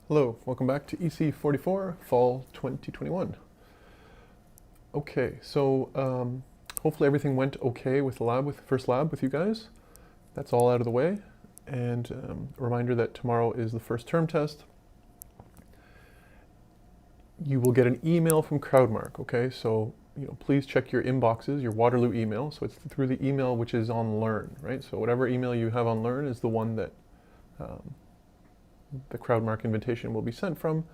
Hello, welcome back to ECE484, Fall 2021. Okay, so hopefully everything went okay with the lab, with the first lab with you guys. That's all out of the way. And a reminder that tomorrow is the first term test. You will get an email from Crowdmark, okay? So, please check your inboxes, your Waterloo email. So it's through the email which is on Learn, right? So whatever email you have on Learn is the one that the Crowdmark invitation will be sent from,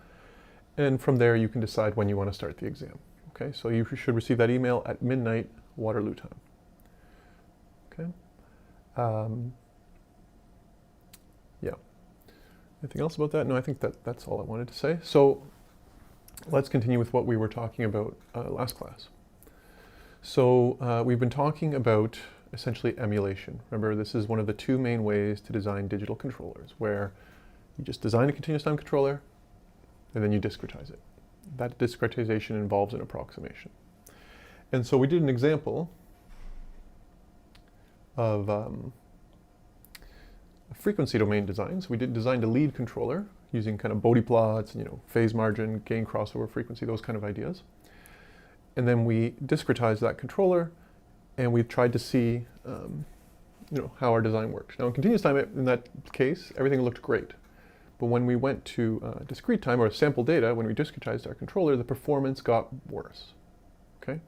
and from there you can decide when you want to start the exam. Okay, so you should receive that email at midnight Waterloo time. Okay. Yeah. Anything else about that? No, I think that's all I wanted to say. So let's continue with what we were talking about last class. So we've been talking about essentially emulation. Remember, this is one of the two main ways to design digital controllers, where you just design a continuous time controller, and then you discretize it. That discretization involves an approximation. And so we did an example of a frequency domain design. So we designed a lead controller using kind of Bode plots, phase margin, gain crossover frequency, those kind of ideas. And then we discretized that controller, and we tried to see how our design works. Now in continuous time, in that case, everything looked great. But when we went to discrete time, or sample data, when we discretized our controller, the performance got worse, okay?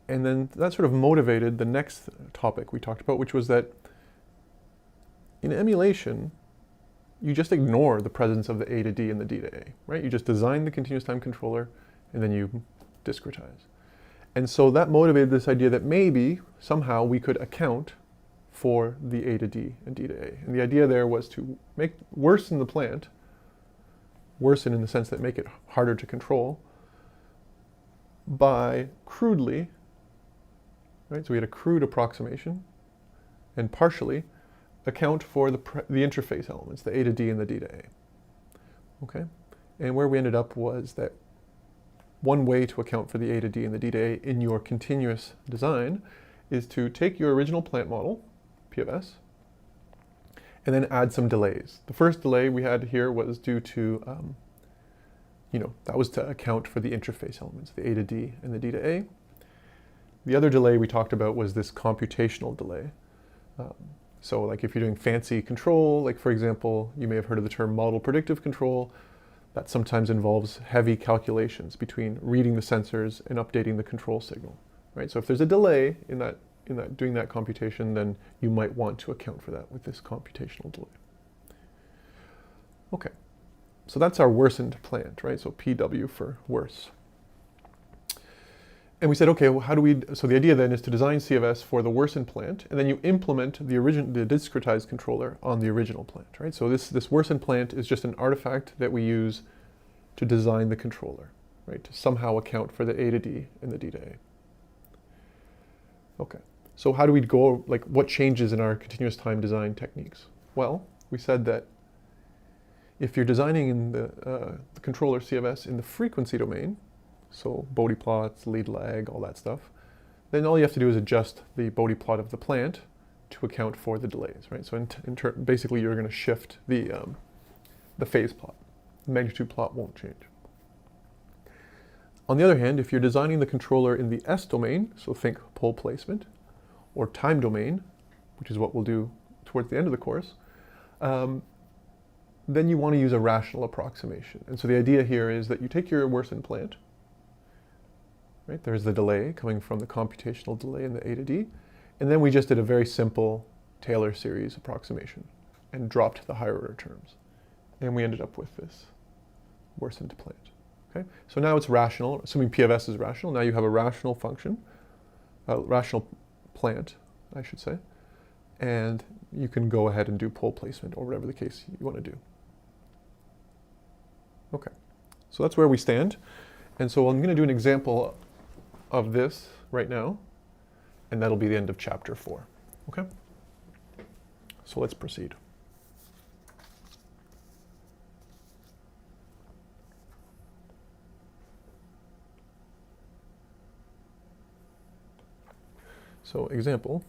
And then that sort of motivated the next topic we talked about, which was that in emulation, you just ignore the presence of the A to D and the D to A, right? You just design the continuous time controller, and then you discretize. And so that motivated this idea that maybe, somehow, we could account for the A to D and D to A. And the idea there was to worsen the plant, worsen in the sense that make it harder to control, by crudely, right? So we had a crude approximation, and partially account for the interface elements, the A to D and the D to A. Okay? And where we ended up was that one way to account for the A to D and the D to A in your continuous design is to take your original plant model, P of S, and then add some delays. The first delay we had here was due to, that was to account for the interface elements, the A to D and the D to A. The other delay we talked about was this computational delay. So like if you're doing fancy control, like for example, you may have heard of the term model predictive control. That sometimes involves heavy calculations between reading the sensors and updating the control signal, right? So if there's a delay in doing that computation, then you might want to account for that with this computational delay. Okay, so that's our worsened plant, right? So PW for worse. And we said, okay, well, so the idea then is to design C of S for the worsened plant, and then you implement the discretized controller on the original plant, right? So this worsened plant is just an artifact that we use to design the controller, right? To somehow account for the A to D and the D to A. Okay, so how do we go, what changes in our continuous time design techniques? Well, we said that if you're designing in the controller C of S in the frequency domain, so Bode plots, lead lag, all that stuff, then all you have to do is adjust the Bode plot of the plant to account for the delays, right? So basically you're going to shift the phase plot. The magnitude plot won't change. On the other hand, if you're designing the controller in the S domain, so think pole placement, or time domain, which is what we'll do towards the end of the course, then you want to use a rational approximation. And so the idea here is that you take your worsened plant, right? There's the delay coming from the computational delay in the A to D, and then we just did a very simple Taylor series approximation and dropped the higher order terms. And we ended up with this worsened plant. Okay? So now it's rational, assuming P of S is rational. Now you have a rational function, a rational plant, I should say, and you can go ahead and do pole placement or whatever the case you want to do. Okay, so that's where we stand. And so I'm going to do an example of this right now, and that'll be the end of chapter 4. Okay? So let's proceed. So example,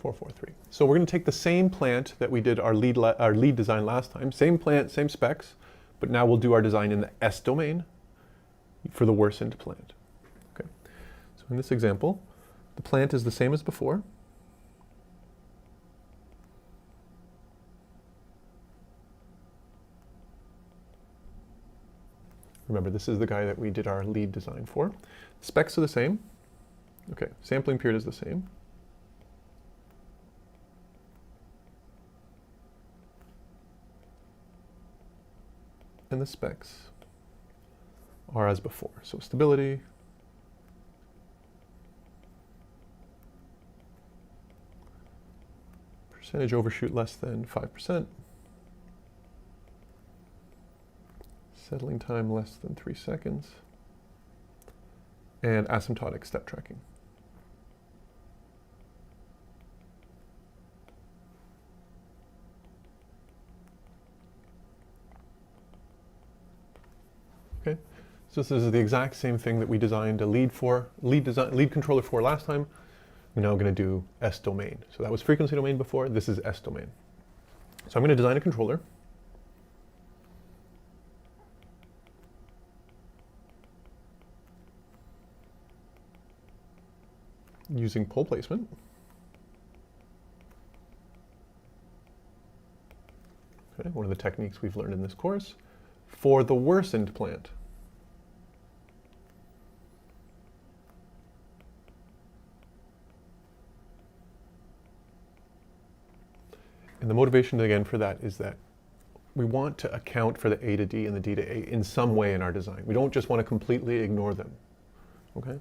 443. So we're going to take the same plant that we did our lead design last time. Same plant, same specs, but now we'll do our design in the S domain for the worsened plant. Okay. So in this example, the plant is the same as before. Remember, this is the guy that we did our lead design for. The specs are the same. Okay, sampling period is the same. And the specs are as before. So stability, percentage overshoot less than 5%, settling time less than 3 seconds, and asymptotic step tracking. Okay, so this is the exact same thing that we designed a lead controller for last time. We're now going to do S domain. So that was frequency domain before. This is S domain. So I'm going to design a controller using pole placement. Okay, one of the techniques we've learned in this course for the worsened plant. And the motivation again for that is that we want to account for the A to D and the D to A in some way in our design. We don't just want to completely ignore them. Okay?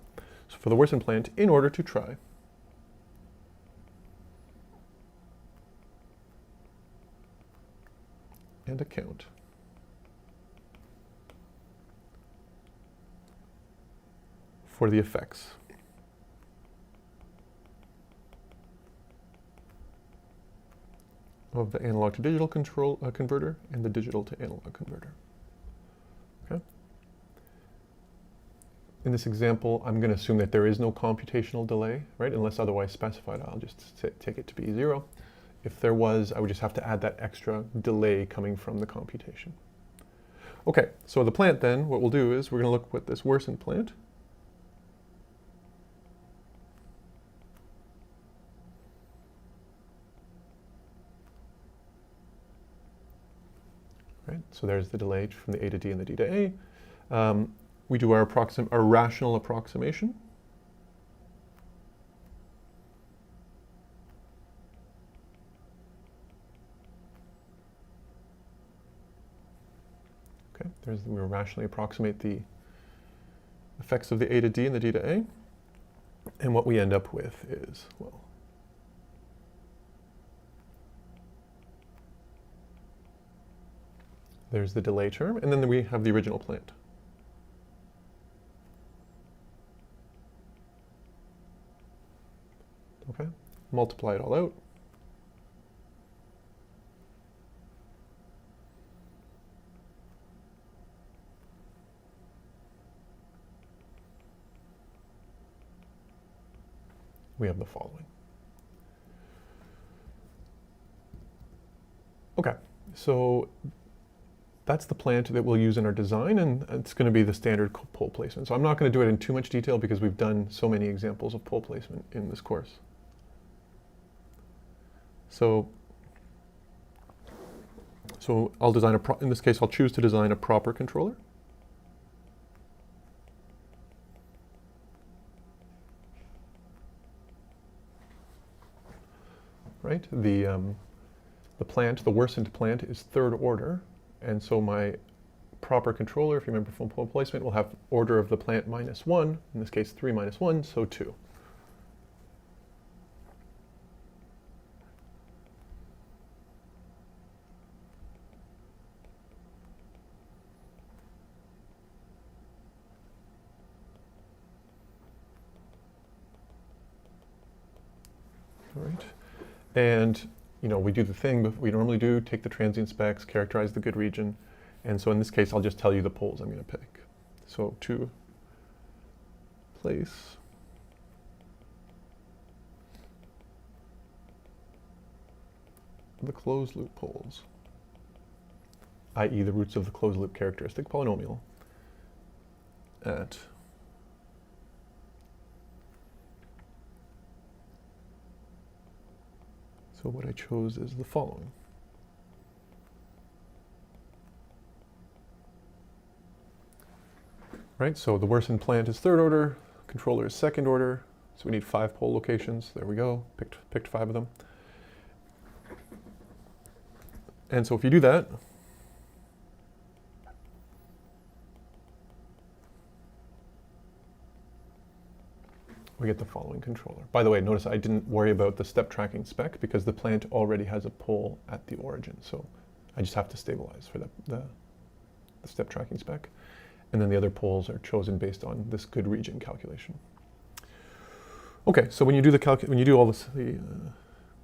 So for the worsened plant, in order to try and account for the effects of the analog to digital converter and the digital to analog converter. Okay. In this example, I'm going to assume that there is no computational delay, right? Unless otherwise specified, I'll just take it to be 0. If there was, I would just have to add that extra delay coming from the computation. Okay, so the plant then, what we'll do is we're going to look at this worsened plant. Right, so there's the delay from the A to D and the D to A. We do our rational approximation. Okay, we rationally approximate the effects of the A to D and the D to A. And what we end up with is, well, there's the delay term, and then we have the original plant. Okay, multiply it all out. We have the following. Okay, so that's the plant that we'll use in our design, and it's going to be the standard pole placement. So I'm not going to do it in too much detail because we've done so many examples of pole placement in this course. So I'll design in this case, I'll choose to design a proper controller. Right? The plant, the worsened plant, is third order. And so my proper controller, if you remember from pole placement, will have order of the plant -1, in this case 3 minus 1, so 2. All right. And we do the thing that we normally do, take the transient specs, characterize the good region. And so in this case, I'll just tell you the poles I'm going to pick. So to place the closed loop poles, i.e. the roots of the closed loop characteristic polynomial at so what I chose is the following. Right, so the worsened plant is third order, controller is second order, so we need 5 pole locations. There we go, picked 5 of them. And so if you do that, we get the following controller. By the way, notice I didn't worry about the step tracking spec because the plant already has a pole at the origin, so I just have to stabilize for the step tracking spec. And then the other poles are chosen based on this good region calculation. Okay, so when you do all the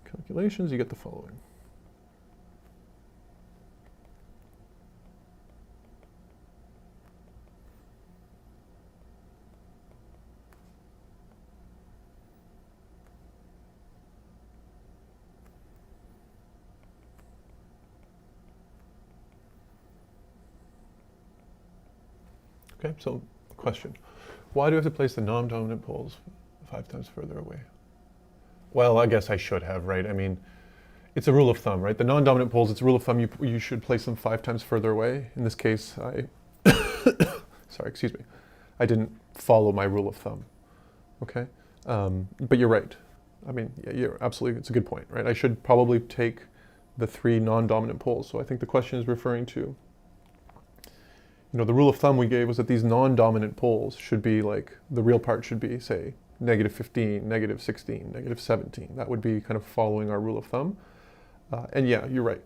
calculations, you get the following. Okay, so question. Why do I have to place the non-dominant poles 5 times further away? Well, I guess I should have, right? I mean, it's a rule of thumb, right? The non-dominant poles, it's a rule of thumb, you should place them 5 times further away. In this case, sorry, excuse me. I didn't follow my rule of thumb, okay? But you're right. I mean, yeah, you're absolutely, it's a good point, right? I should probably take the 3 non-dominant poles. So I think the question is referring to, the rule of thumb we gave was that these non-dominant poles should be like, the real part should be, say, -15, -16, -17. That would be kind of following our rule of thumb. And yeah, you're right.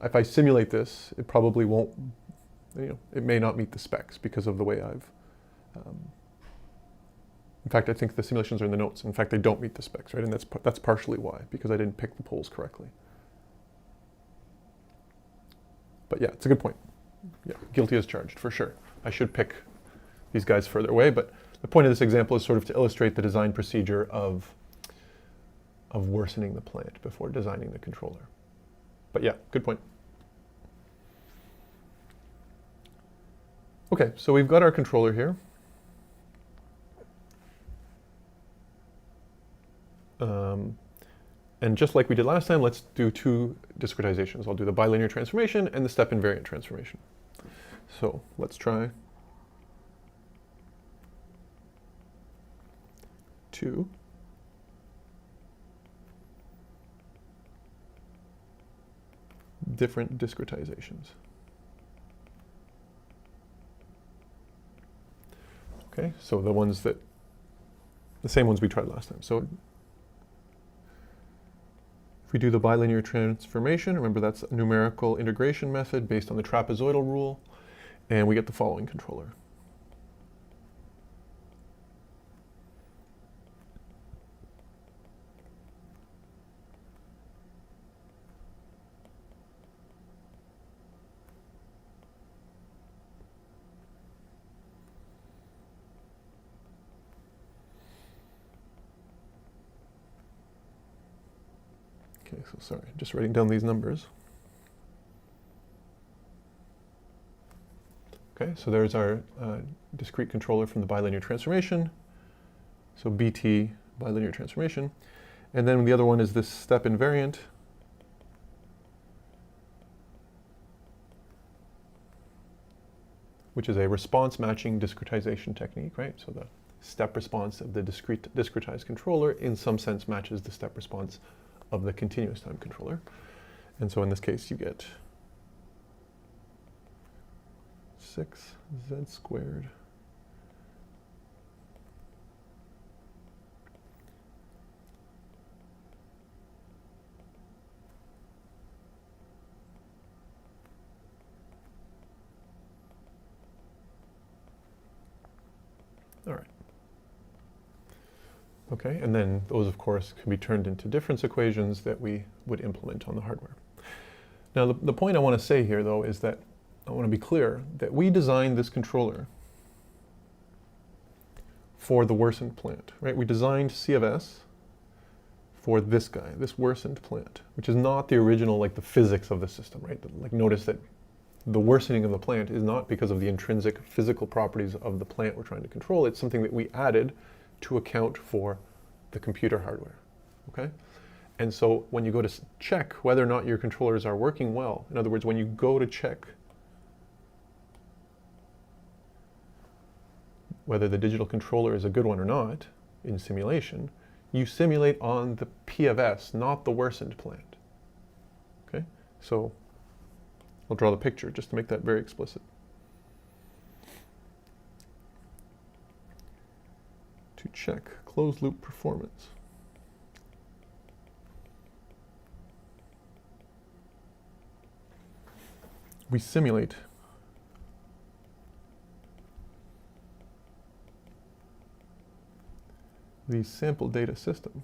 If I simulate this, it probably won't, it may not meet the specs because of the way I've, in fact, I think the simulations are in the notes. In fact, they don't meet the specs, right? And that's partially why, because I didn't pick the poles correctly. But yeah, it's a good point. Yeah, guilty as charged, for sure. I should pick these guys further away, but the point of this example is sort of to illustrate the design procedure of worsening the plant before designing the controller. But yeah, good point. Okay, so we've got our controller here. And just like we did last time, let's do 2 discretizations. I'll do the bilinear transformation and the step invariant transformation. So let's try 2 different discretizations. Okay, so the same ones we tried last time. So if we do the bilinear transformation, remember that's a numerical integration method based on the trapezoidal rule, and we get the following controller. Okay, so sorry, just writing down these numbers. Okay, so there's our discrete controller from the bilinear transformation. So BT, bilinear transformation. And then the other one is this step invariant. Which is a response matching discretization technique, right? So the step response of the discretized controller in some sense matches the step response of the continuous time controller. And so in this case you get 6z squared all right. Okay, and then those, of course, can be turned into difference equations that we would implement on the hardware. Now, the point I want to say here, though, is that I want to be clear that we designed this controller for the worsened plant, right? We designed C of S for this guy, this worsened plant, which is not the original, like the physics of the system, right? Like notice that the worsening of the plant is not because of the intrinsic physical properties of the plant we're trying to control. It's something that we added to account for the computer hardware, okay? And so when you go to check whether or not your controllers are working well, in other words, when you go to check whether the digital controller is a good one or not in simulation, you simulate on the P of S, not the worsened plant, okay? So I'll draw the picture just to make that very explicit. To check closed loop performance. We simulate the sample data system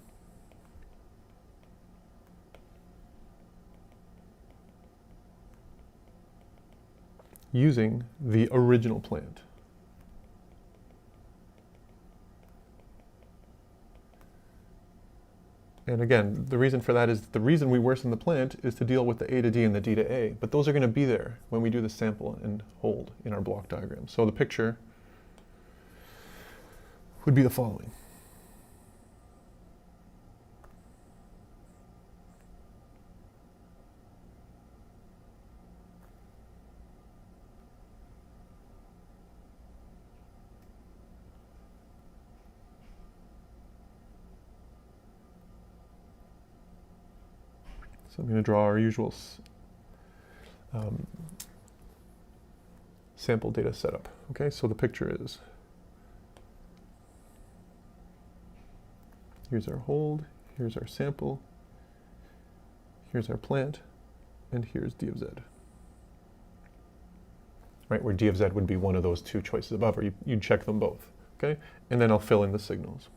using the original plant. And again, the reason for that is the reason we worsen the plant is to deal with the A to D and the D to A, but those are going to be there when we do the sample and hold in our block diagram. So the picture would be the following. So I'm going to draw our usual sample data setup. Okay, so the picture is, here's our hold, here's our sample, here's our plant, and here's D of Z. Right, where D of Z would be one of those two choices above, or you'd check them both. Okay, and then I'll fill in the signals.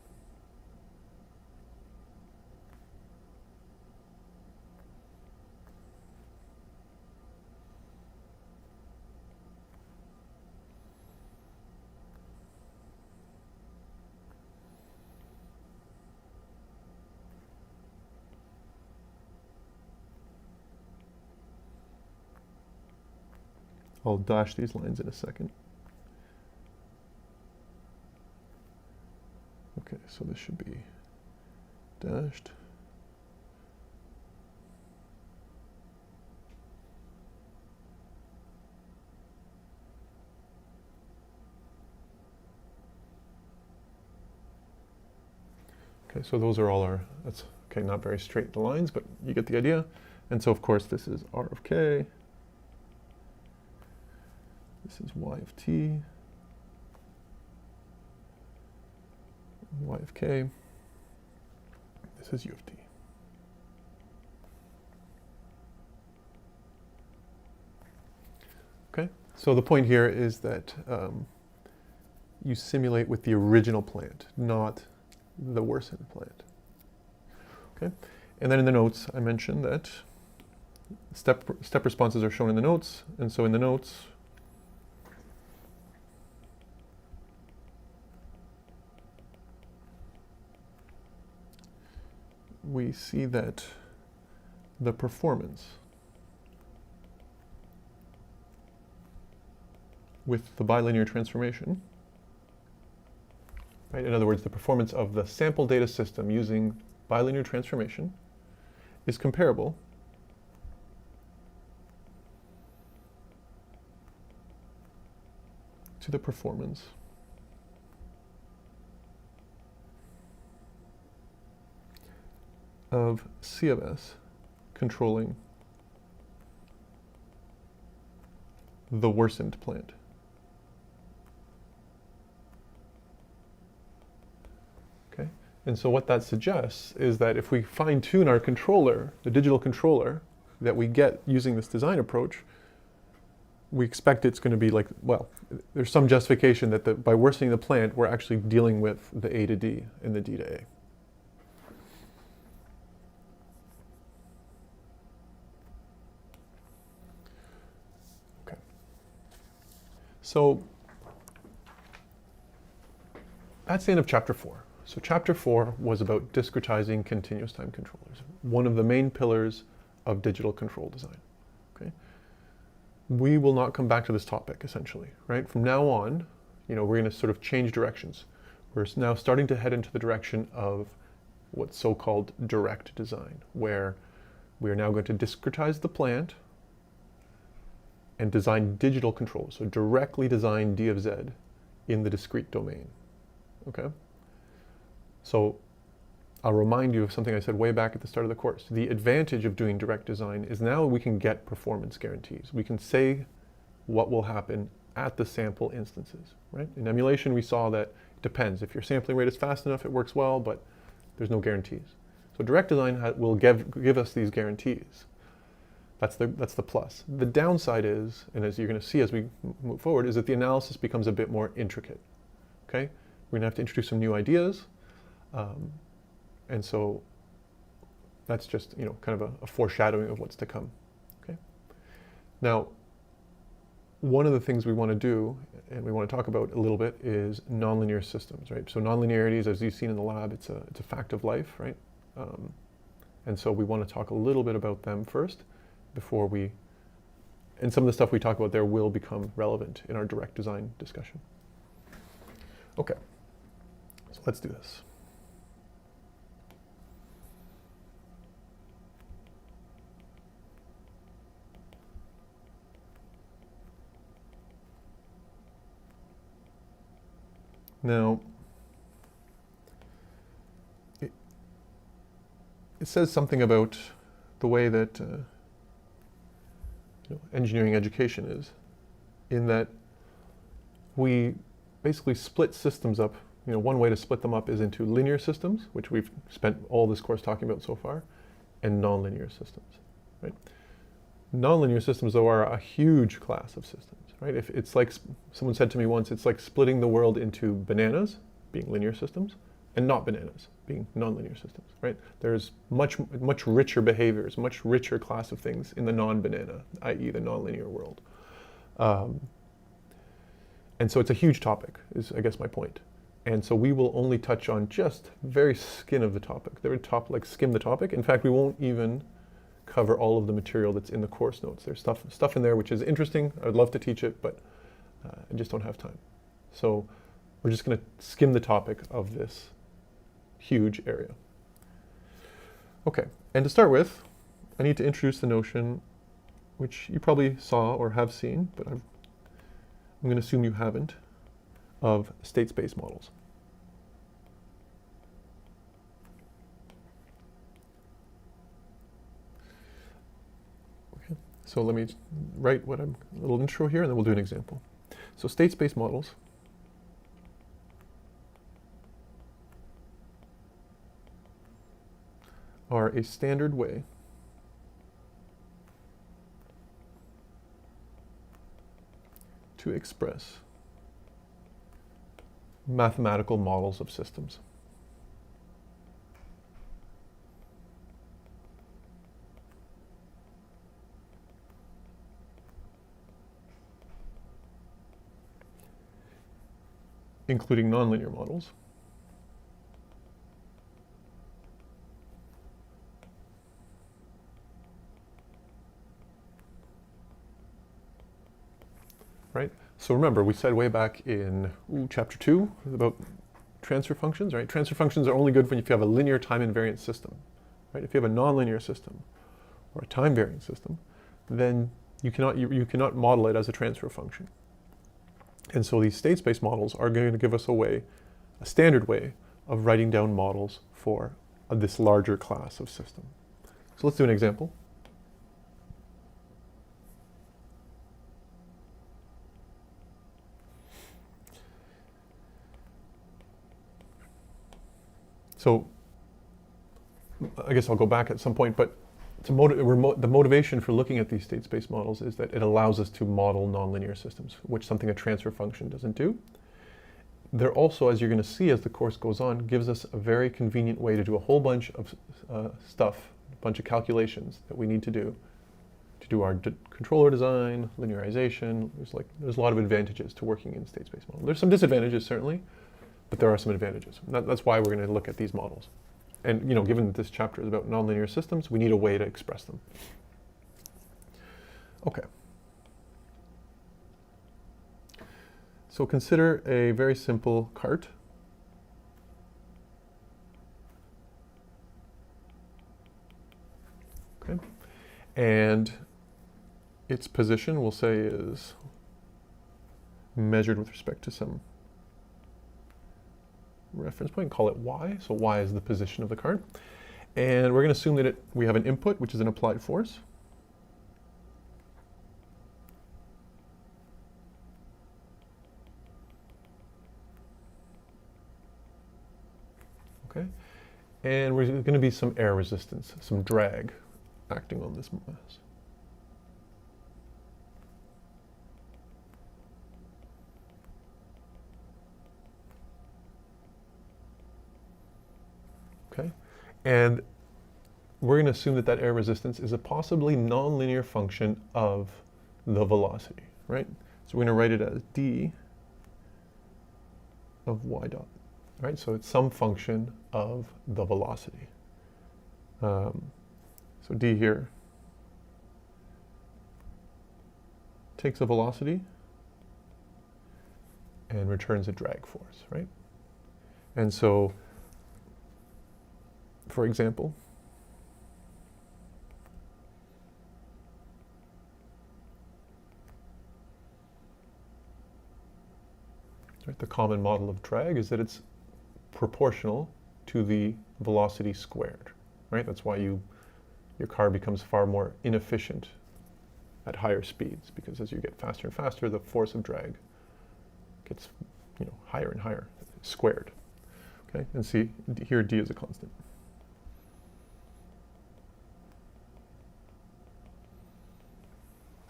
I'll dash these lines in a second. Okay, so this should be dashed. Okay, so those are all our, that's okay, not very straight lines, but you get the idea. And so of course this is R of K. This is Y of T, Y of K, this is U of T. Okay, so the point here is that you simulate with the original plant, not the worsened plant. Okay, and then in the notes I mentioned that step responses are shown in the notes, and so in the notes we see that the performance with the bilinear transformation, right? In other words, the performance of the sample data system using bilinear transformation is comparable to the performance of C of S controlling the worsened plant. Okay, and so what that suggests is that if we fine-tune our controller, the digital controller that we get using this design approach, we expect it's going to be like, well, there's some justification that by worsening the plant, we're actually dealing with the A to D and the D to A. So that's the end of chapter 4. So chapter 4 was about discretizing continuous time controllers, one of the main pillars of digital control design. Okay? We will not come back to this topic, essentially, right? From now on, we're going to sort of change directions. We're now starting to head into the direction of what's so-called direct design, where we are now going to discretize the plant and design digital controls, so directly design D of Z in the discrete domain. Okay? So I'll remind you of something I said way back at the start of the course. The advantage of doing direct design is now we can get performance guarantees. We can say what will happen at the sample instances, right? In emulation, we saw that it depends. If your sampling rate is fast enough, it works well, but there's no guarantees. So direct design will give us these guarantees. That's the plus. The downside is, and as you're going to see as we move forward, is that the analysis becomes a bit more intricate. Okay, we're going to have to introduce some new ideas, and so that's just kind of a foreshadowing of what's to come. Okay, now one of the things we want to do, and we want to talk about a little bit, is nonlinear systems, right? So nonlinearities, as you've seen in the lab, it's a fact of life, right? And so we want to talk a little bit about them first, before and some of the stuff we talk about there will become relevant in our direct design discussion. Okay, so let's do this. Now, it says something about the way that engineering education is, in that we basically split systems up. One way to split them up is into linear systems, which we've spent all this course talking about so far, and nonlinear systems, right? Nonlinear systems, though, are a huge class of systems, right? If it's like, someone said to me once, it's like splitting the world into bananas, being linear systems, and not bananas, being nonlinear systems, right? There's much richer behaviors, much richer class of things in the non-banana, i.e. the nonlinear world. And so it's a huge topic, is I guess my point. And so we will only touch on just very skin of the topic. Skim the topic. In fact, we won't even cover all of the material that's in the course notes. There's stuff in there which is interesting. I would love to teach it, but I just don't have time. So we're just going to skim the topic of this huge area. Okay, and to start with, I need to introduce the notion, which you probably saw or have seen, but I'm going to assume you haven't, of state space models. Okay, so let me write a little intro here, and then we'll do an example. So state space models are a standard way to express mathematical models of systems. Including nonlinear models. Right? So remember, we said way back in chapter 2 about transfer functions, right? Transfer functions are only good when if you have a linear time invariant system, right? If you have a nonlinear system or a time varying system, then you cannot model it as a transfer function. And so these state space models are going to give us a standard way of writing down models for this larger class of system. So let's do an example. So I guess I'll go back at some point, but the motivation for looking at these state space models is that it allows us to model nonlinear systems, which something a transfer function doesn't do. They're also, as you're going to see as the course goes on, gives us a very convenient way to do a whole bunch of stuff, a bunch of calculations that we need to do our controller design, linearization. There's a lot of advantages to working in state space models. There's some disadvantages, certainly, but there are some advantages. That's why we're going to look at these models. And given that this chapter is about nonlinear systems, we need a way to express them. Okay. So consider a very simple cart. Okay. And its position, we'll say, is measured with respect to some reference point, call it y. So y is the position of the cart. And we're going to assume that we have an input, which is an applied force. Okay. And there's going to be some air resistance, some drag acting on this mass. Okay. And we're going to assume that that air resistance is a possibly nonlinear function of the velocity, right? So we're going to write it as d of y dot, right? So it's some function of the velocity. So d here takes a velocity and returns a drag force, right? And so, for example, right, the common model of drag is that it's proportional to the velocity squared, right? That's why your car becomes far more inefficient at higher speeds, because as you get faster and faster, the force of drag gets higher and higher, squared. Okay, and see here d is a constant.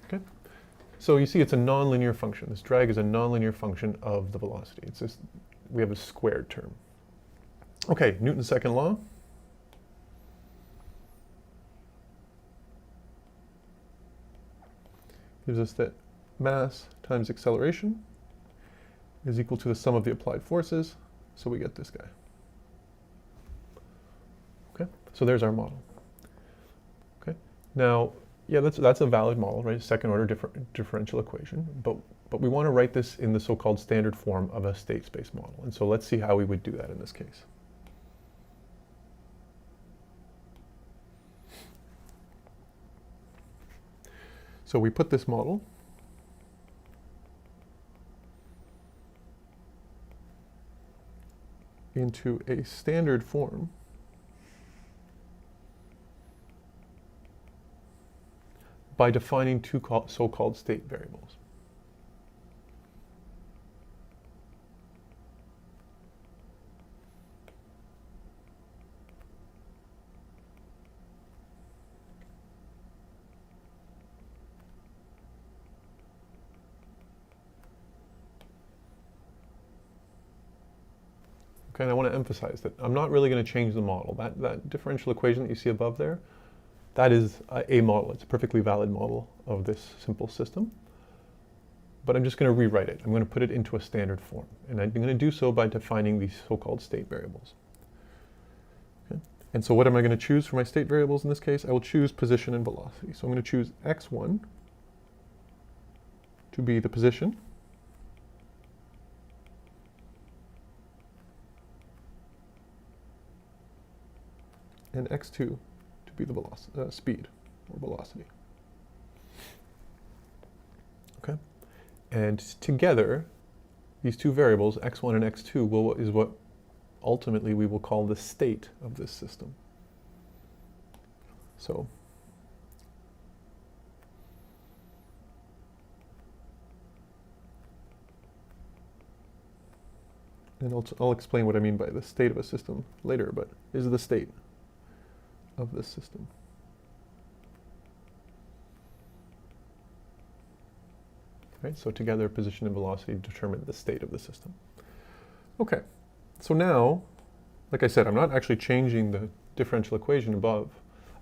Okay, so you see it's a nonlinear function. This drag is a nonlinear function of the velocity. It's just, we have a squared term. Okay, Newton's second law. Gives us that mass times acceleration is equal to the sum of the applied forces. So we get this guy. Okay, so there's our model. Okay, now, yeah, that's a valid model, right? Second order differential equation, but we want to write this in the so-called standard form of a state space model. And so let's see how we would do that in this case. So we put this model into a standard form by defining two so-called state variables. Okay, and I want to emphasize that I'm not really going to change the model. That differential equation that you see above there, that is a model. It's a perfectly valid model of this simple system. But I'm just going to rewrite it. I'm going to put it into a standard form. And I'm going to do so by defining these so-called state variables. Okay? And so what am I going to choose for my state variables in this case? I will choose position and velocity. So I'm going to choose x1 to be the position. And x2 to be the speed or velocity. Okay, and together, these two variables, x1 and x2, is what ultimately we will call the state of this system. So, and I'll explain what I mean by the state of a system later, but is the state of this system. Right, so together position and velocity determine the state of the system. Okay, so now, like I said, I'm not actually changing the differential equation above.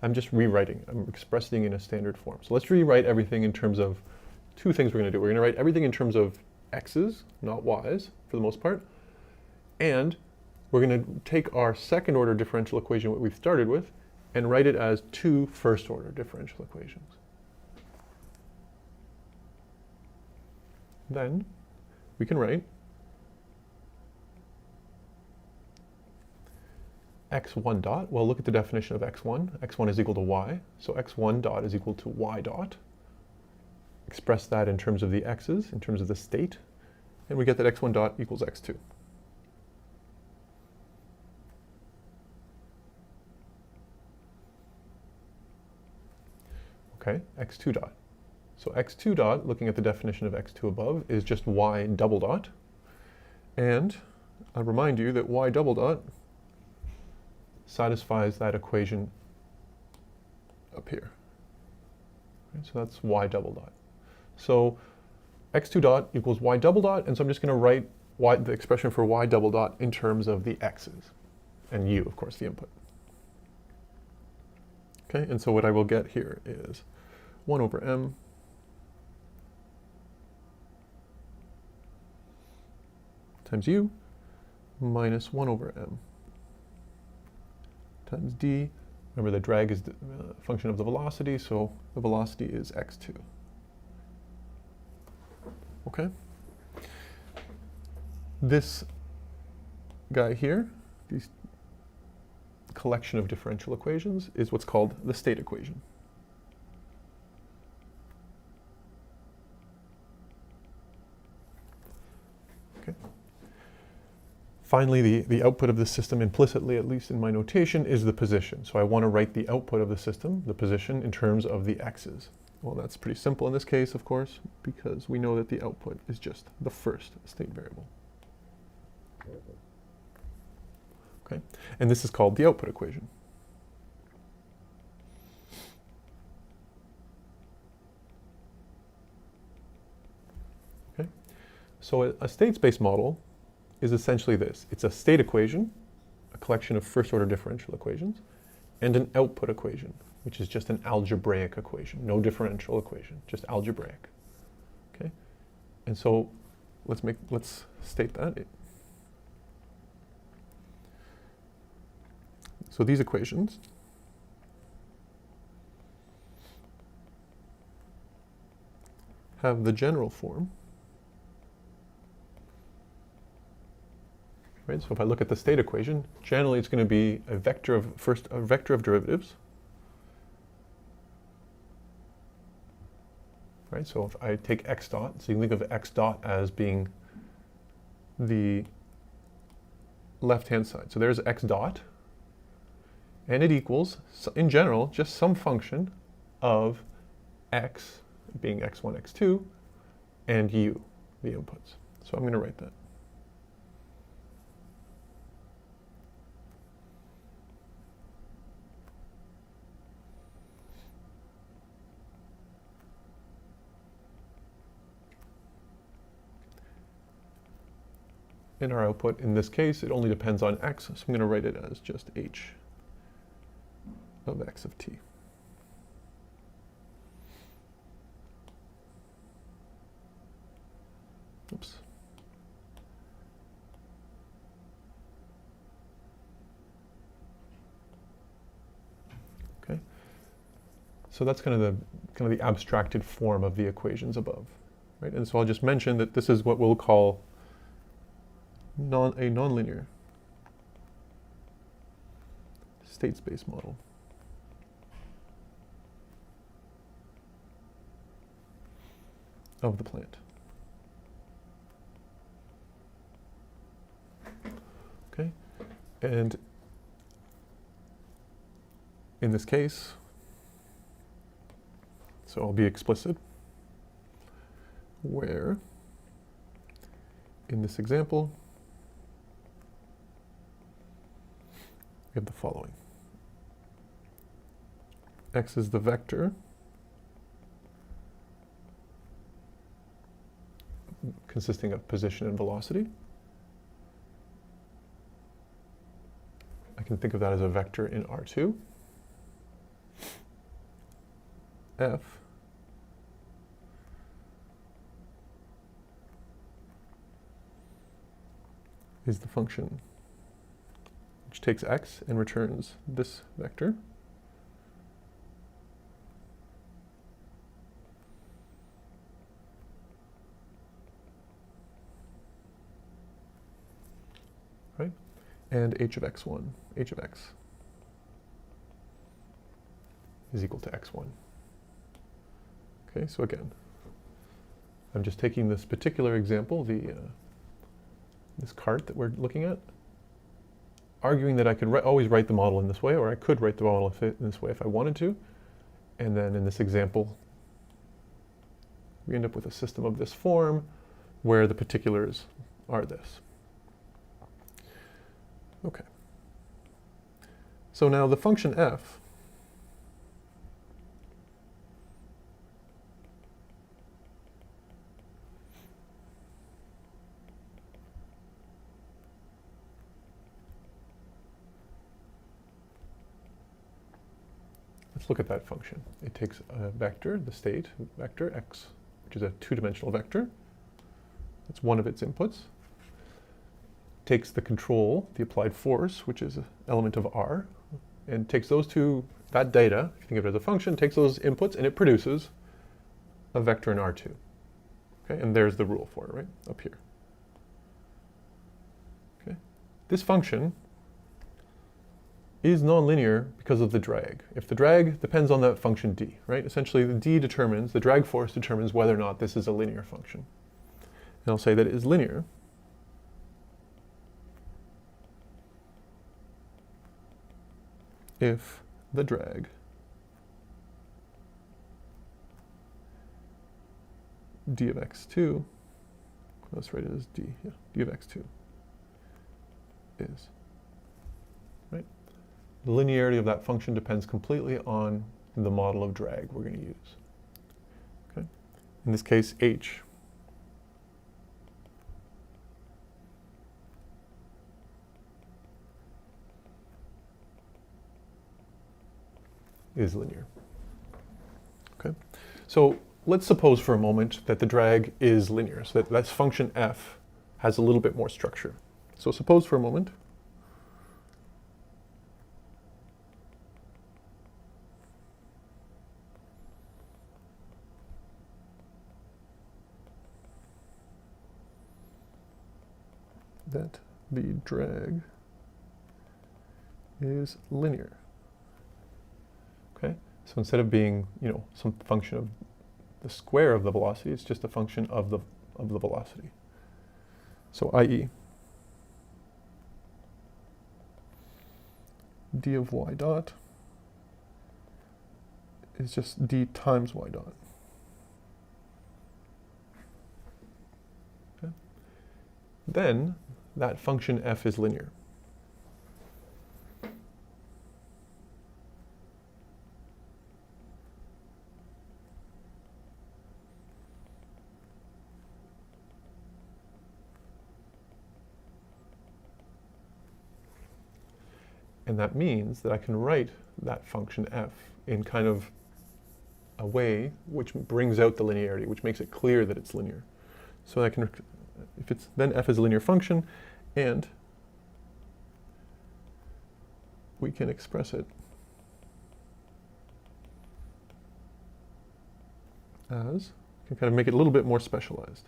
I'm just rewriting it. I'm expressing it in a standard form. So let's rewrite everything in terms of two things we're going to do. We're going to write everything in terms of x's, not y's, for the most part. And we're going to take our second order differential equation, what we've started with, and write it as two first order differential equations. Then we can write x1 dot. Well, look at the definition of x1. x1 is equal to y, so x1 dot is equal to y dot. Express that in terms of the x's, in terms of the state, and we get that x1 dot equals x2. Okay, x2 dot. So x2 dot, looking at the definition of x2 above, is just y double dot. And I'll remind you that y double dot satisfies that equation up here. Okay, so that's y double dot. So x2 dot equals y double dot, and so I'm just going to write the expression for y double dot in terms of the x's, and u, of course, the input. Okay, and so what I will get here is 1 over m times u minus 1 over m times d. Remember, the drag is the function of the velocity, so the velocity is x2. Okay? This guy here, this collection of differential equations, is what's called the state equation. Okay. Finally, the output of the system, implicitly, at least in my notation, is the position. So I want to write the output of the system, the position, in terms of the x's. Well, that's pretty simple in this case, of course, because we know that the output is just the first state variable. Okay, and this is called the output equation. Okay, so a state space model is essentially this. It's a state equation, a collection of first order differential equations, and an output equation, which is just an algebraic equation, no differential equation, just algebraic. Okay, and so let's state that. So these equations have the general form. Right, so if I look at the state equation, generally it's going to be a vector of derivatives. Right, so if I take x dot, so you can think of x dot as being the left-hand side. So there's x dot, and it equals, in general, just some function of x being x1, x2, and u, the inputs. So I'm going to write that. In our output, in this case, it only depends on x, so I'm going to write it as just h of x of t. Oops. Okay. So that's kind of the abstracted form of the equations above, right? And so I'll just mention that this is what we'll call a nonlinear state space model. Of the plant. Okay, and in this case, so I'll be explicit, where in this example, we have the following. X is the vector consisting of position and velocity. I can think of that as a vector in R2. F is the function which takes x and returns this vector. Right? And h of x1, h of x is equal to x1. Okay, so again, I'm just taking this particular example, this cart that we're looking at, arguing that I could always write the model in this way, or I could write the model in this way if I wanted to. And then in this example, we end up with a system of this form where the particulars are this. Okay. So now the function f let's look at that function. It takes a vector, the state vector x, which is a two-dimensional vector. That's one of its inputs. Takes the control, the applied force, which is an element of r, and takes those two, that data, if you think of it as a function, takes those inputs and it produces a vector in R2. Okay, and there's the rule for it, right, up here. Okay, this function is nonlinear because of the drag. If the drag depends on that function d, right, essentially the d determines, the drag force determines whether or not this is a linear function. And I'll say that it is linear if the drag d of x2, let's write it as d, yeah, d of x2 is, right? The linearity of that function depends completely on the model of drag we're going to use. Okay? In this case, h is linear. Okay, so let's suppose for a moment that the drag is linear, so that this function f has a little bit more structure. So suppose for a moment that the drag is linear. Okay, so instead of being, some function of the square of the velocity, it's just a function of the velocity. So i.e. d of y dot is just d times y dot. Okay. Then that function f is linear. And that means that I can write that function f in kind of a way which brings out the linearity, which makes it clear that it's linear. So I can, if it's, then f is a linear function, and we can express it as, can kind of make it a little bit more specialized.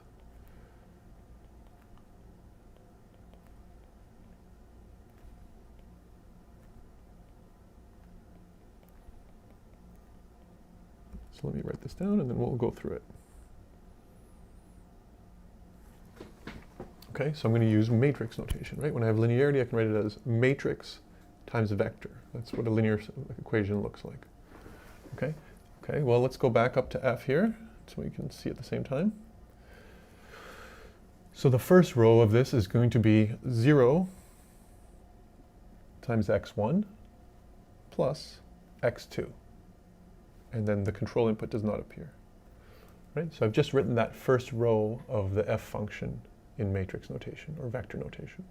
So let me write this down and then we'll go through it. Okay, so I'm going to use matrix notation, right? When I have linearity, I can write it as matrix times a vector. That's what a linear equation looks like. Okay, okay, well, let's go back up to f here so we can see at the same time. So the first row of this is going to be 0 times x1 plus x2. And then the control input does not appear. Right? So I've just written that first row of the f function in matrix notation or vector notation.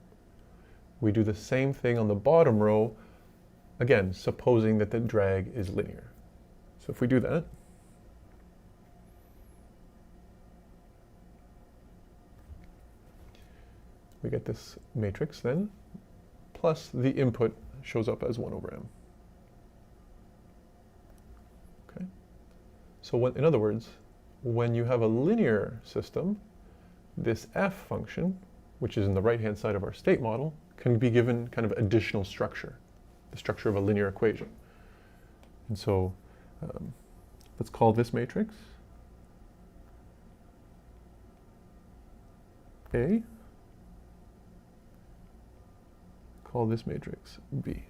We do the same thing on the bottom row, again, supposing that the drag is linear. So if we do that, we get this matrix then, plus the input shows up as 1 over m. Okay. So in other words, when you have a linear system, this f function, which is in the right-hand side of our state model, can be given kind of additional structure, the structure of a linear equation. And so let's call this matrix A. Call this matrix B.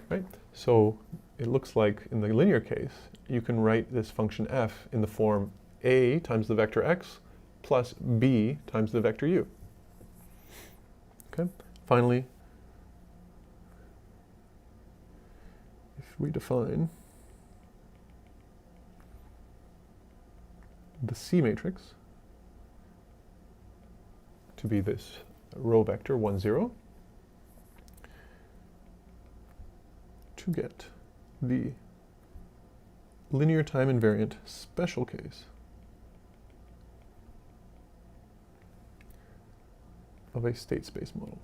Right? So it looks like in the linear case, you can write this function f in the form A times the vector x plus B times the vector u. Okay? Finally, if we define the C matrix to be this row vector 1, 0, to get the linear time invariant special case of a state space model.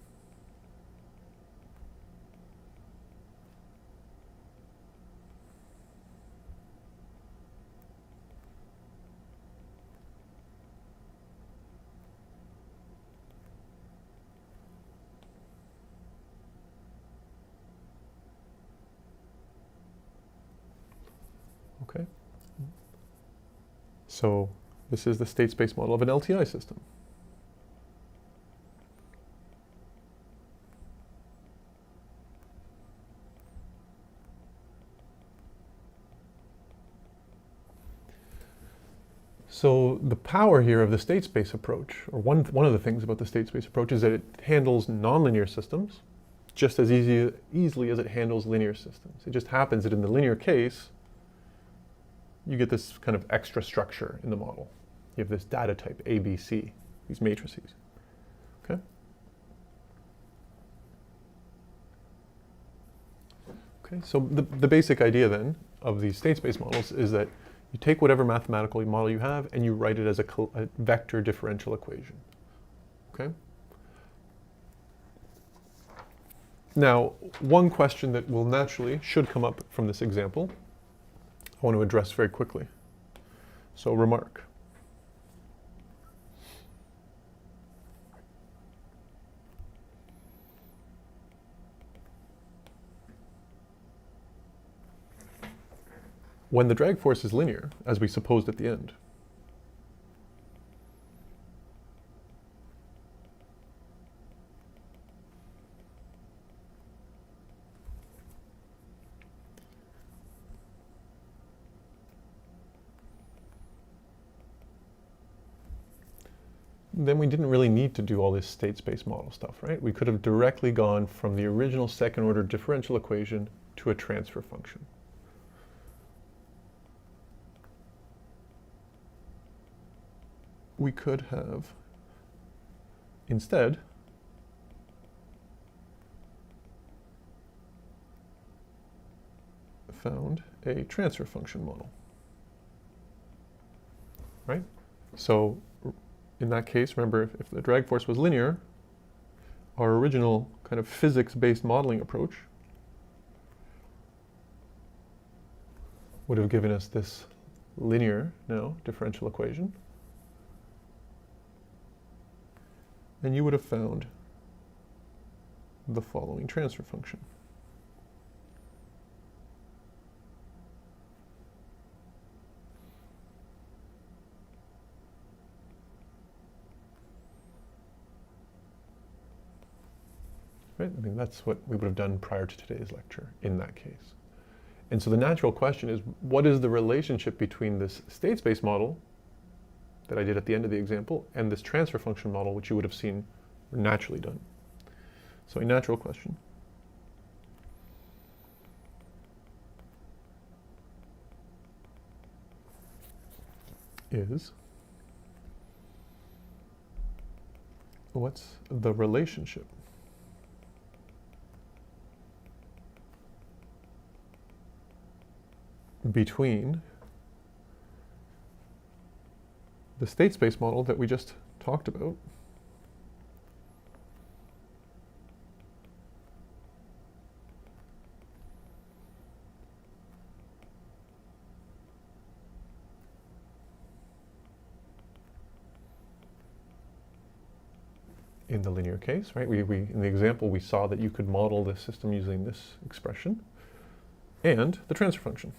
Okay. So this is the state space model of an LTI system. So the power here of the state space approach, or one of the things about the state space approach, is that it handles nonlinear systems just as easily as it handles linear systems. It just happens that in the linear case, you get this kind of extra structure in the model. You have this data type, A, B, C, these matrices. Okay? Okay, so the basic idea then of these state space models is that you take whatever mathematical model you have and you write it as a vector differential equation. Okay? Now, one question that will naturally should come up from this example, I want to address very quickly. So remark. When the drag force is linear, as we supposed at the end, then we didn't really need to do all this state space model stuff, right? We could have directly gone from the original second order differential equation to a transfer function. We could have instead found a transfer function model, right? So in that case, remember, if the drag force was linear, our original kind of physics-based modeling approach would have given us this linear, now, differential equation. And you would have found the following transfer function. Right? I mean, that's what we would have done prior to today's lecture in that case. And so the natural question is, what is the relationship between this state space model that I did at the end of the example and this transfer function model, which you would have seen naturally done? So a natural question is, what's the relationship between the state space model that we just talked about in the linear case, right? In the example, we saw that you could model the system using this expression and the transfer function.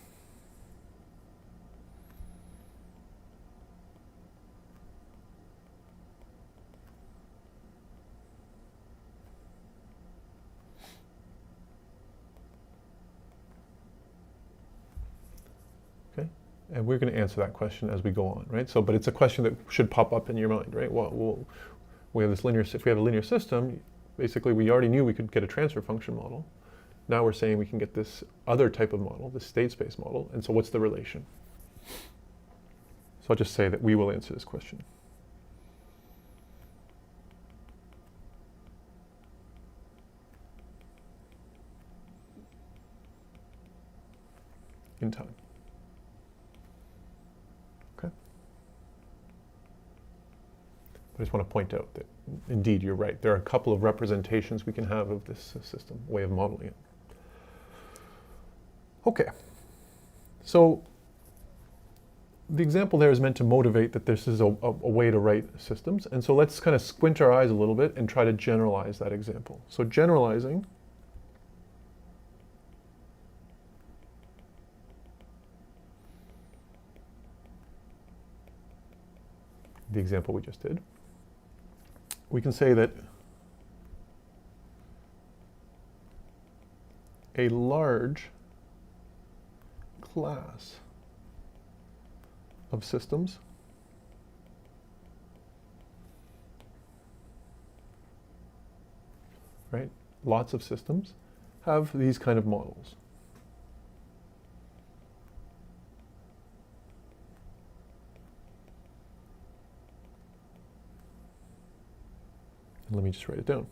Okay, and we're going to answer that question as we go on, right? So, but it's a question that should pop up in your mind, right? Well, we have this linear. If we have a linear system, basically we already knew we could get a transfer function model. Now we're saying we can get this other type of model, this state space model. And so what's the relation? So I'll just say that we will answer this question. In time. Okay. I just want to point out that indeed you're right. There are a couple of representations we can have of this system, way of modeling it. Okay. So the example there is meant to motivate that this is a way to write systems. And so let's kind of squint our eyes a little bit and try to generalize that example. So generalizing the example we just did, we can say that a large class of systems right? Lots of systems have these kind of models. And let me just write it down.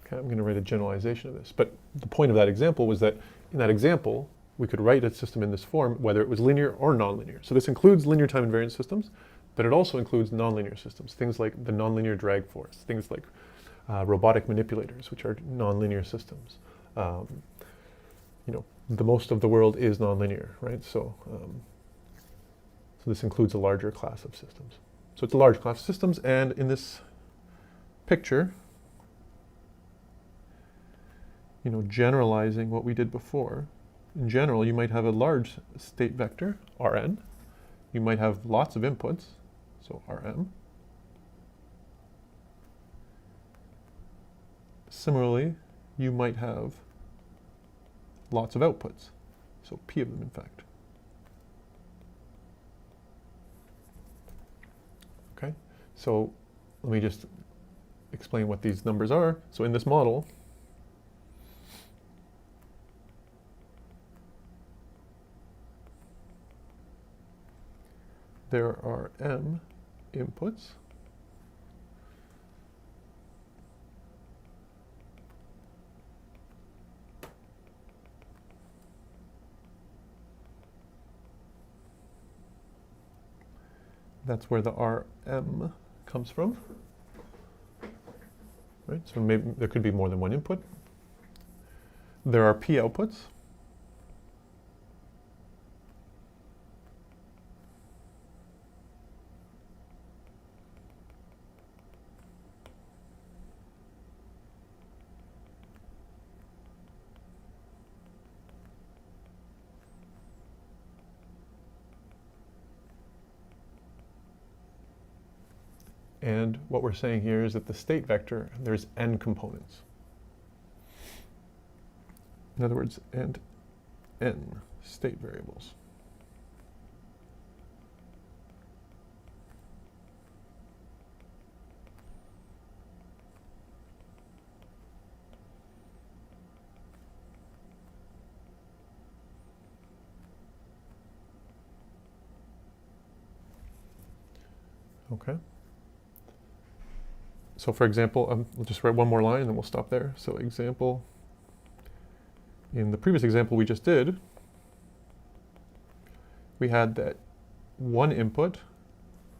Okay, I'm going to write a generalization of this. But the point of that example was that in that example, we could write a system in this form, whether it was linear or nonlinear. So this includes linear time invariant systems, but it also includes nonlinear systems, things like the nonlinear drag force, things like robotic manipulators, which are nonlinear systems. You know, the most of the world is nonlinear, right? So, so this includes a larger class of systems. So it's a large class of systems, and in this picture, you know, generalizing what we did before, in general, you might have a large state vector, Rn. You might have lots of inputs, so Rm. Similarly, you might have lots of outputs, so P of them, in fact. Okay, so let me just explain what these numbers are. So in this model, there are m inputs, that's where the Rm comes from, right? So maybe there could be more than one input. There are P outputs. And what we're saying here is that the state vector, there's n components. In other words, and n state variables. Okay. So for example, we'll just write one more line and then we'll stop there. So example, in the previous example we just did, we had that one input,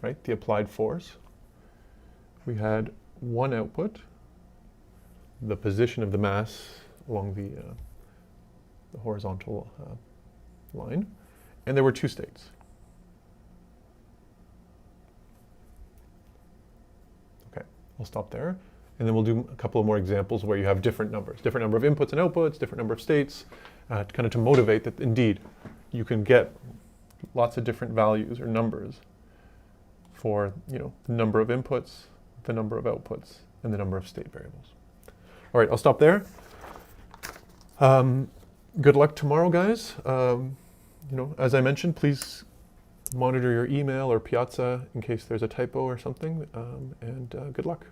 right, the applied force, we had one output, the position of the mass along the horizontal line, and there were two states. Okay, I'll stop there, and then we'll do a couple of more examples where you have different numbers, different number of inputs and outputs, different number of states, kind of to motivate that indeed you can get lots of different values or numbers for, you know, the number of inputs, the number of outputs, and the number of state variables. All right, I'll stop there. Good luck tomorrow, guys. You know, as I mentioned, please monitor your email or Piazza in case there's a typo or something, and good luck.